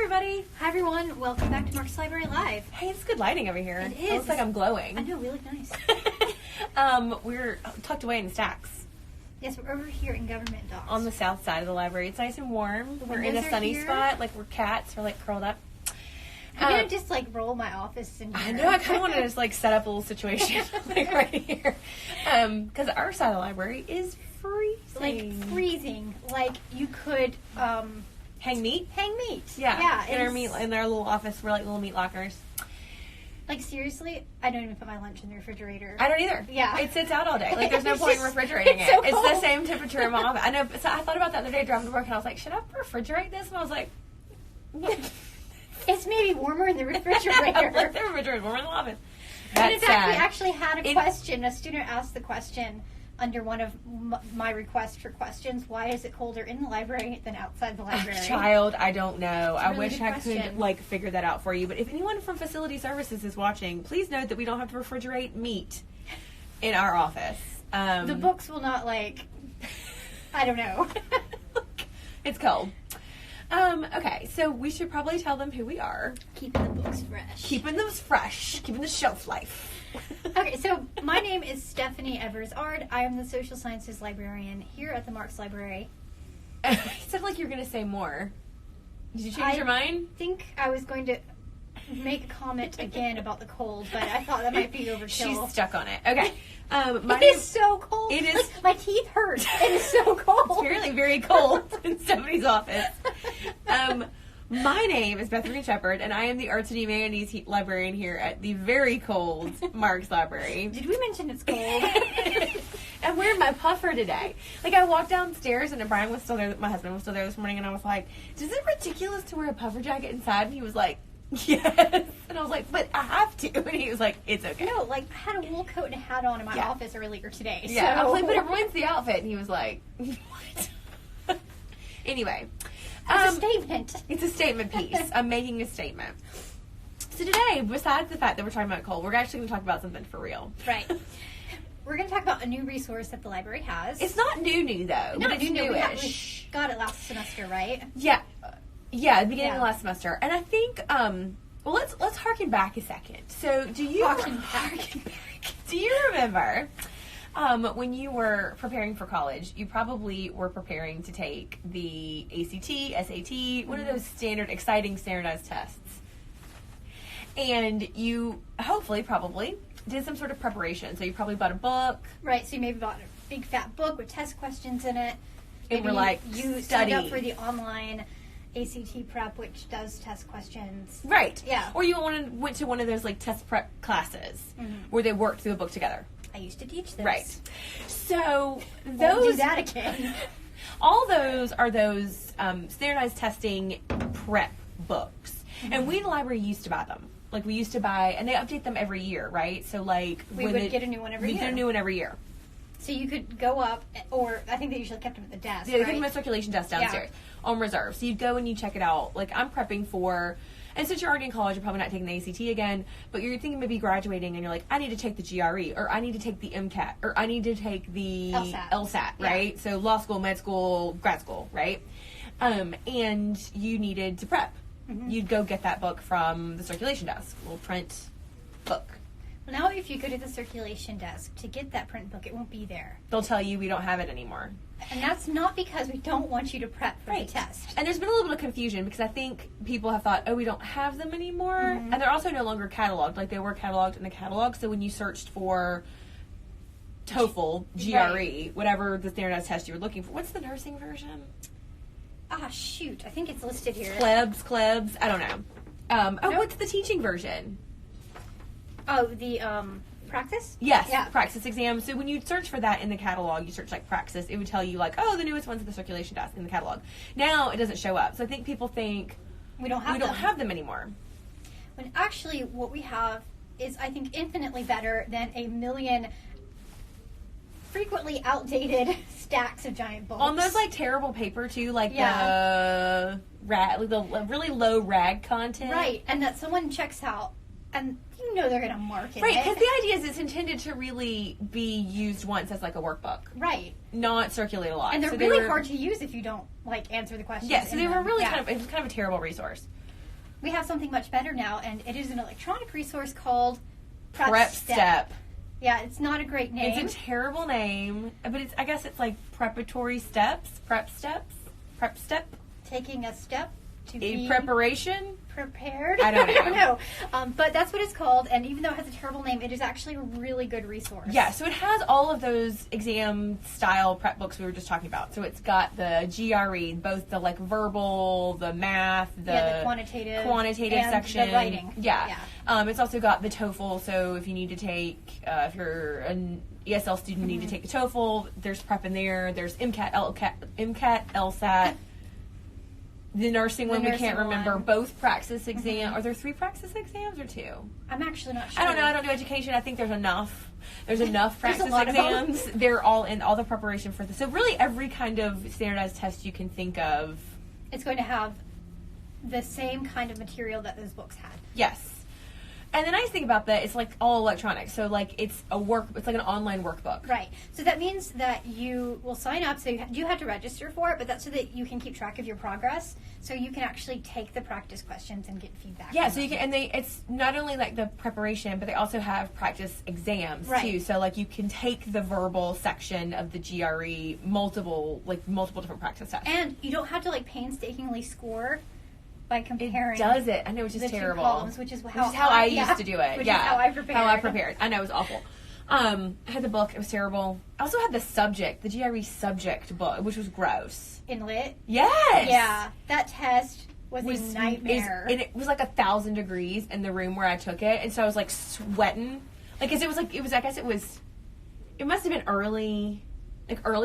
everybody. Hi, everyone. Welcome back to Marx Library Live. Hey, it's good lighting over here. It is. It looks like I'm glowing. I know, we look nice. We're tucked away in stacks Yes, we're over here in Government Docks. on the south side of the library. It's nice and warm. We're in a windows are sunny here. spot, like we're cats. We're like curled up. I'm going to just, roll my office in here. I know. I kind of want to just set up a little situation like right here, because our side of the library is freezing. Freezing. You could Hang meat. hang meat. Yeah. In our it's- meat, in our little office, we're like little meat lockers. Seriously, I don't even put my lunch in the refrigerator. I don't either. Yeah. It sits out all day. There's no It's point in just- refrigerating it's it. so It's the cold. same temperature in my office. I know. So I thought about that the other day driving to work, and I was like, should I refrigerate this? And I was like, It's maybe warmer in the the refrigerator. refrigerator's warm in the office. And in That's fact, we sad. actually had a question. A student asked the question under one of my requests for questions, why is it colder in the library than outside the library? Child, I don't know. It's a I really wish good I question. could figure that out for you. But if anyone from Facility Services is watching, please note that we don't have to refrigerate meat in our office. The books will not I don't know. It's cold. Okay, so we should probably tell them who we are. Keeping the books fresh. Keeping those fresh. Keeping the shelf life. Okay, so my name is Stephanie Evers-Ard. I am the social sciences librarian here at the Marx Library. You said like you were going to say more. Did you change your mind? I think I was going to make a comment again about the cold, but I thought that might be overkill. She's stuck on it. Okay. It is so cold. It is- My teeth hurt. It is so cold. It's really very cold in Stephanie's office. My name is Beth and Shepherd, and I am the Arts and Humanities librarian here at the very cold Marx Library. Did we mention it's cold? I'm wearing my puffer today. I walked downstairs, and Brian was still there. My husband was still there this morning, and I was like, "Is it ridiculous to wear a puffer jacket inside?" And he was like, "Yes." And I was like, "But I have to." And he was like, "It's okay." No, I had a wool coat and a hat on in my Yeah. office earlier today. Yeah, so. I was like, "But it ruins the outfit." And he was like, "What?" Anyway. It's a statement. It's a statement piece. I'm making a statement. So today, besides the fact that we're talking about cold, we're actually going to talk about something for real. Right. We're going to talk about a new resource that the library has. It's not new though. Not but it's new. newish. We got it last semester, right? Yeah, the beginning Yeah. of last semester, and I think well, let's harken back a second. So, do you Harken back. Do you remember? When you were preparing for college, you probably were preparing to take the ACT, SAT, one of those exciting standardized tests. And you probably did some sort of preparation. So you probably bought a book. Right, so you maybe bought a big fat book with test questions in it. And Maybe we're like, you study. signed up for the online ACT prep, which does test questions. Right. Yeah. Or you went to one of those test prep classes where they worked through a book together. I used to teach this. Right. So Won't do those that again. all those are those standardized testing prep books. And we in the library used to buy them. We used to buy, and they update them every year, right? So We would get a new one every year. We get a new one every year. So you could go up, or I think they usually kept them at the desk. Yeah, they right? keep them at circulation desk downstairs on reserve. So you'd go and you check it out. I'm prepping for, and since you're already in college, you're probably not taking the ACT again, but you're thinking maybe graduating, and you're like, I need to take the GRE, or I need to take the MCAT, or I need to take the LSAT, right? Yeah. So law school, med school, grad school, right? And you needed to prep. You'd go get that book from the circulation desk, a little print book. Well, now if you go to the circulation desk to get that print book, it won't be there. They'll tell you we don't have it anymore. And that's not because we don't want you to prep for the test. And there's been a little bit of confusion because I think people have thought, oh, we don't have them anymore. And they're also no longer cataloged. They were cataloged in the catalog. So when you searched for TOEFL, GRE, whatever the standardized test you were looking for, what's the nursing version? Ah, shoot. I think it's listed here. Klebs, I don't know. Nope. What's the teaching version? Oh, the Praxis? Yes, Yeah. Praxis exam. So when you search for that in the catalog, you search Praxis, it would tell you the newest one's at the circulation desk in the catalog. Now it doesn't show up. So I think people think We don't have we them. don't have them anymore. When actually what we have is, I think, infinitely better than a million frequently outdated stacks of giant books. On those terrible paper too, Yeah. the really low rag content. Right, and that someone checks out, and you know they're going to market Right, it. because the idea is it's intended to really be used once as a workbook, Right. not circulate a lot. And they're So really hard to use if you don't, answer the questions. Yeah, so they in were them. really Yeah. it was kind of a terrible resource. we have something much better now, and it is an electronic resource called PrepSTEP. Yeah, it's not a great name. It's a terrible name, but I guess it's like preparatory steps, PrepSTEP. Taking a step to In be preparation? prepared. I don't know. But that's what it's called, and even though it has a terrible name, it is actually a really good resource. Yeah, so it has all of those exam-style prep books we were just talking about. So it's got the GRE, both the like verbal, the math, the quantitative and section. the writing. Yeah. It's also got the TOEFL, so if you need to take, if you're an ESL student, need to take the TOEFL, there's prep in there. There's MCAT, LSAT. The nursing one, we can't remember. Both praxis exams. Are there 3 praxis exams or 2? I'm actually not sure. I don't know. I don't do education. I think there's enough. There's enough praxis There's exams. They're all in all the preparation for this. So really every kind of standardized test you can think of. It's going to have the same kind of material that those books had. Yes. And the nice thing about that, it's like all electronic. So like it's like an online workbook. Right. So that means that you will sign up. So you have to register for it, but that's so that you can keep track of your progress. So you can actually take the practice questions and get feedback. Yeah. So you can, and it's not only like the preparation, but they also have practice exams too. So like you can take the verbal section of the GRE, multiple different practice tests. And you don't have to like painstakingly score by comparing. It does it. I know, which is terrible. Columns, which is how I used to do it. Which is how I prepared. How I prepared. I know, it was awful. I had the book. It was terrible. I also had the subject, the GRE subject book, which was gross. In Lit? Yes! Yeah. That test was a nightmare. And it was like 1,000 degrees in the room where I took it, and so I was like sweating. Like, cause it must have been early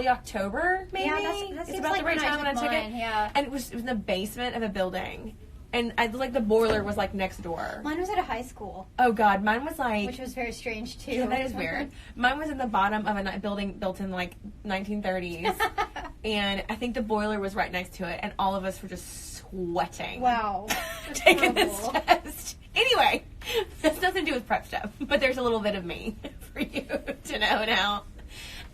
October, maybe. Yeah, that's it's about the right time when I took it. Yeah. And it was in the basement of a building. And the boiler was like next door. Mine was at a high school. Oh God, mine was like, which was very strange too. Yeah, that is weird. Mine was in the bottom of a building built in like 1930s, and I think the boiler was right next to it, and all of us were just sweating. Wow, taking this test. Anyway, that's nothing to do with PrepSTEP, but there's a little bit of me for you to know now.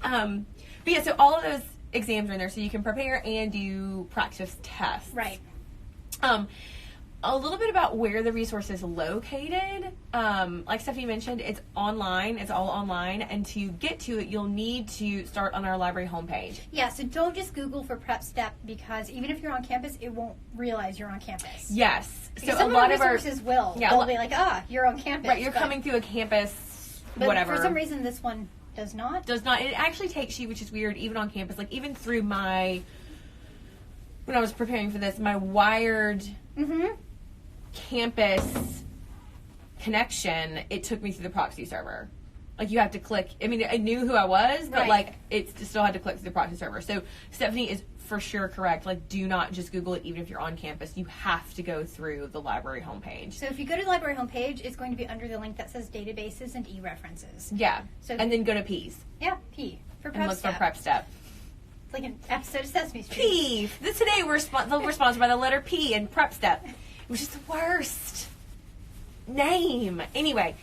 But yeah, so all of those exams are in there, so you can prepare and do practice tests. Right. A little bit about where the resource is located. Like Stephanie mentioned, it's online. It's all online. And to get to it, you'll need to start on our library homepage. Yeah, so don't just Google for PrepSTEP, because even if you're on campus, it won't realize you're on campus. Yes. Because so some a lot of our resources will. Yeah, They'll be like, you're on campus. Right, you're coming through a campus, whatever. For some reason, this one does not. Does not. It actually takes you, which is weird, even on campus. Like, even through when I was preparing for this, my wired campus connection, it took me through the proxy server. Like, you have to click. I mean, I knew who I was, but like, it still had to click through the proxy server. So Stephanie is for sure correct. Like, do not just Google it, even if you're on campus. You have to go through the library homepage. So if you go to the library homepage, it's going to be under the link that says databases and e-references. Yeah. So and then go to P's. Yeah, P for PrepSTEP. And look for PrepSTEP. It's like an episode of Sesame Street. P. Today we're sponsored by the letter P in PrepSTEP, which is the worst name. Anyway,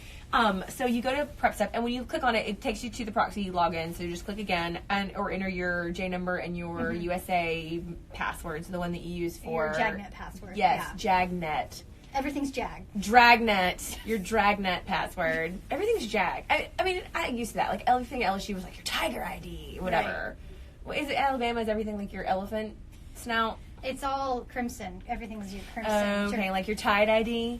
so you go to PrepSTEP, and when you click on it, it takes you to the proxy login. So you just click again, or enter your J number and your USA password, so the one that you use for your JAGNet password. Yes, yeah. JAGNet. Everything's JAG. Dragnet. Your Dragnet password. Everything's JAG. I mean, I used to that. Like, everything at LSU was like your Tiger ID, whatever. Right. Is it Alabama? Is everything like your elephant snout? It's all crimson. Everything's your crimson. Okay, like your Tide ID?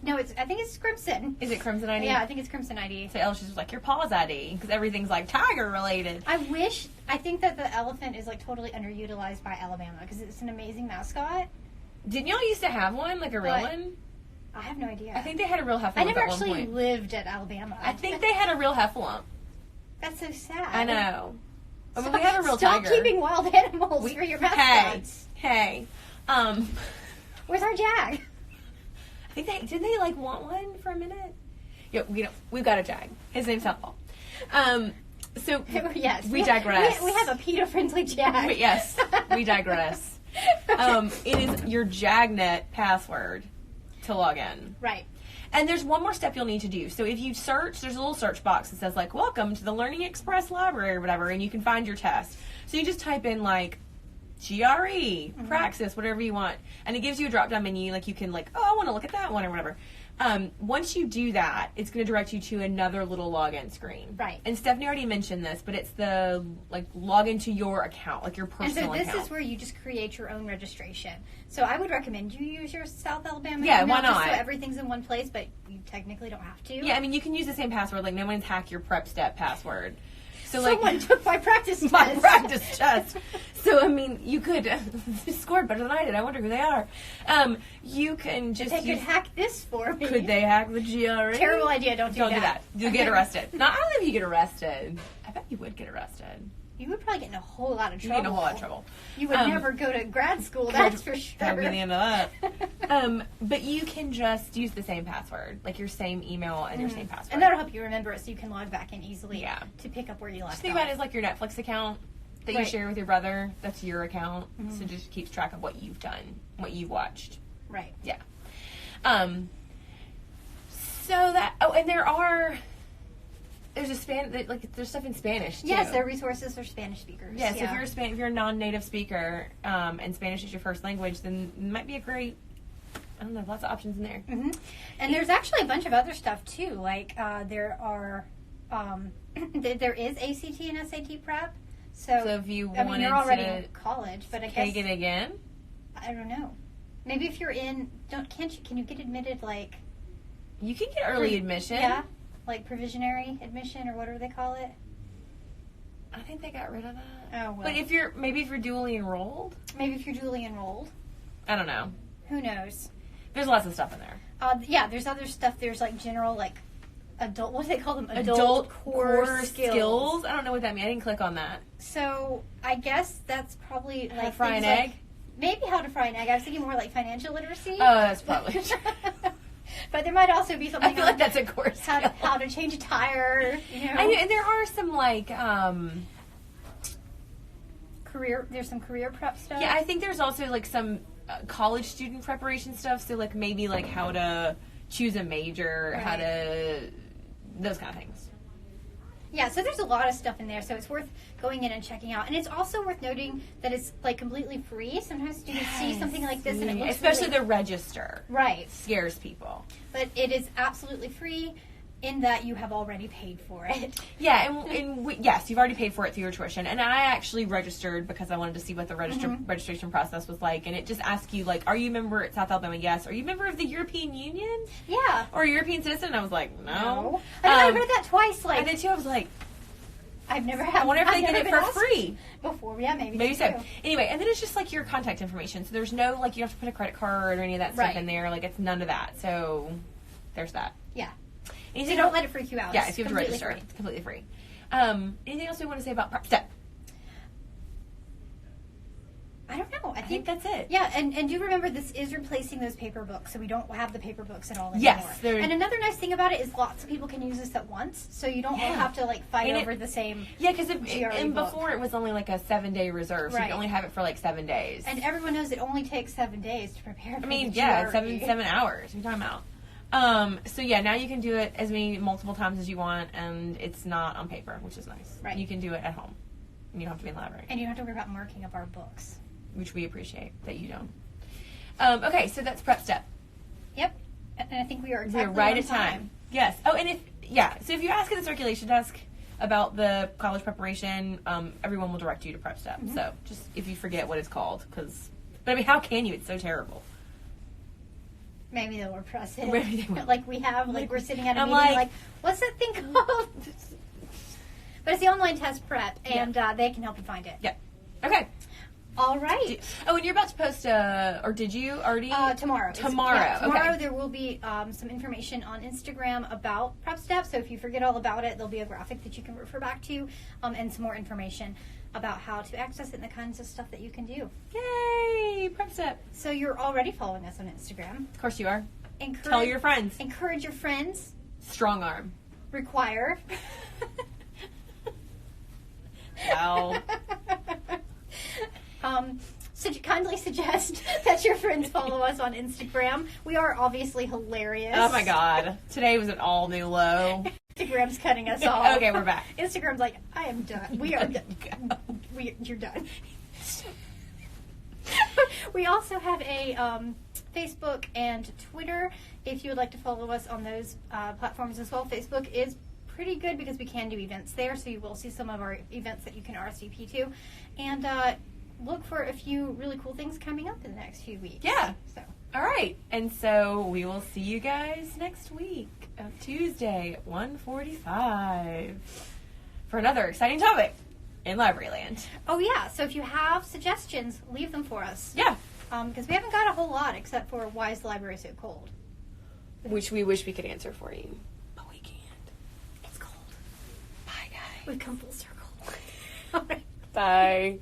No, I think it's crimson. Is it crimson ID? Yeah, I think it's crimson ID. So LSU's was like your Paws ID, because everything's like tiger related. I think that the elephant is like totally underutilized by Alabama, because it's an amazing mascot. Didn't y'all used to have one, like a real one? I have no idea. I think they had a real heffalump. I never actually lived at Alabama. I think they had a real heffalump. That's so sad. I know. I mean, we have a real tiger. Stop keeping wild animals for your mascots. Hey. Where's our Jag? I think didn't they like want one for a minute? Yeah, we've got a Jag. His name's Southpaw. So yes, we digress. We have a PETA-friendly Jag. Yes, we digress. It is your JAGNet password to log in. Right. And there's one more step you'll need to do. So if you search, there's a little search box that says like, welcome to the Learning Express Library or whatever, and you can find your test. So you just type in like GRE, Praxis, whatever you want. And it gives you a drop-down menu, like you can like, oh, I want to look at that one or whatever. Once you do that, it's going to direct you to another little login screen. Right. And Stephanie already mentioned this, but it's the like login to your account, like your personal account. And so this is where you just create your own registration. So I would recommend you use your South Alabama email, why not? Just so everything's in one place, but you technically don't have to. Yeah, I mean, you can use the same password. Like, no one's hacked your PrepSTEP password. So, someone took my practice test. My practice test. So, I mean, you could scored better than I did. I wonder who they are. You can just. They could hack this for me. Could they hack the GRE? Terrible idea. Don't do that. You'll get arrested. No, I don't know if you get arrested. I bet you would get arrested. You would probably get in a whole lot of trouble. You'd get in a whole lot of trouble. You would never go to grad school, that's for sure. That would be the end of that. But you can just use the same password, like your same email and your same password. And that'll help you remember it so you can log back in easily to pick up where you left off. Just think about it as like your Netflix account that you share with your brother. That's your account. So it just keeps track of what you've done, what you've watched. Right. Yeah. So that, and there's there's stuff in Spanish too. Yes, there are resources for Spanish speakers. Yes, if you're a non-native speaker and Spanish is your first language, then it might be a great. I don't know, lots of options in there. Mm-hmm. And there's actually a bunch of other stuff too. Like there are, there is ACT and SAT prep. So if you wanted you're already to in college, but I guess take it again. I don't know. Maybe if you're in, can you get admitted like? You can get early admission. Yeah. Like provisionary admission or whatever they call it. I think they got rid of that. Oh, well. But if you're dually enrolled? Maybe if you're dually enrolled. I don't know. Who knows? There's lots of stuff in there. Yeah, there's other stuff. There's like general, like adult, what do they call them? Adult core skills. I don't know what that means. I didn't click on that. So I guess that's probably like how to fry an like, egg? Maybe how to fry an egg. I was thinking more like financial literacy. Oh, that's probably true. But there might also be something. I feel like that's a core skill. How to change a tire. You know? And there are some like There's some career prep stuff. Yeah, I think there's also like some college student preparation stuff. So like maybe like how to choose a major, how to those kind of things. Yeah, so there's a lot of stuff in there, so it's worth going in and checking out. And it's also worth noting that it's like completely free. Sometimes students see something like this and it looks especially the register. Right. Scares people. But it is absolutely free in that you have already paid for it. Yeah, yes, you've already paid for it through your tuition. And I actually registered because I wanted to see what the registration process was like. And it just asks you, like, are you a member at South Alabama? Yes. Are you a member of the European Union? Yeah. Or a European citizen? And I was like, no. I read that twice. Like, I did too. I was like, I've never had. I wonder if they get it for free before. Yeah, maybe so. Anyway, and then it's just like your contact information. So there's no like you don't have to put a credit card or any of that stuff in there. Like it's none of that. So there's that. Yeah. So don't let it freak you out. Yeah, if you have to register, it's completely free. Anything else we want to say about PrepSTEP? I don't know. I think that's it. Yeah, and do remember this is replacing those paper books, so we don't have the paper books at all anymore. Yes. And another nice thing about it is lots of people can use this at once, so you don't all have to like fight over the same. Yeah, because before it was only like a 7-day reserve, so you can only have it for like 7 days. And everyone knows it only takes 7 days to prepare. For the GRE. 7 hours. What are you talking about? So yeah, now you can do it multiple times as you want, and it's not on paper, which is nice. Right. You can do it at home. You don't have to be in the library. And you don't have to worry about marking up our books. Which we appreciate that you don't. Okay, so that's PrepSTEP. Yep. And I think we are exactly right at time. Yes. Oh, and so if you ask at the circulation desk about the college preparation, everyone will direct you to PrepSTEP. So just if you forget what it's called, but I mean, how can you? It's so terrible. Maybe they'll repress it. Maybe they will. Like we have, like we're sitting at a meeting, like, what's that thing called? But it's the online test prep, and they can help you find it. Yeah. Okay. All right. And you're about to post or did you already? Tomorrow. Tomorrow there will be some information on Instagram about PrepSTEP. So if you forget all about it, there'll be a graphic that you can refer back to, and some more information about how to access it and the kinds of stuff that you can do. Yay! PrepSTEP. So you're already following us on Instagram. Of course you are. Tell your friends. Encourage your friends. Strong arm. Require. Well. So kindly suggest that your friends follow us on Instagram. We are obviously hilarious. Oh my God. Today was an all new low. Instagram's cutting us off. Okay, we're back. Instagram's like, I am done. We are done. You're done. We also have a Facebook and Twitter. If you would like to follow us on those platforms as well, Facebook is pretty good because we can do events there, so you will see some of our events that you can RSVP to. And look for a few really cool things coming up in the next few weeks. Yeah. So. All right. And so we will see you guys next week, Tuesday at 1:45 for another exciting topic in Library Land. Oh, yeah. So if you have suggestions, leave them for us. Yeah. Because we haven't got a whole lot except for why is the library so cold? Which we wish we could answer for you. But we can't. It's cold. Bye, guys. We've come full circle. All right. Bye.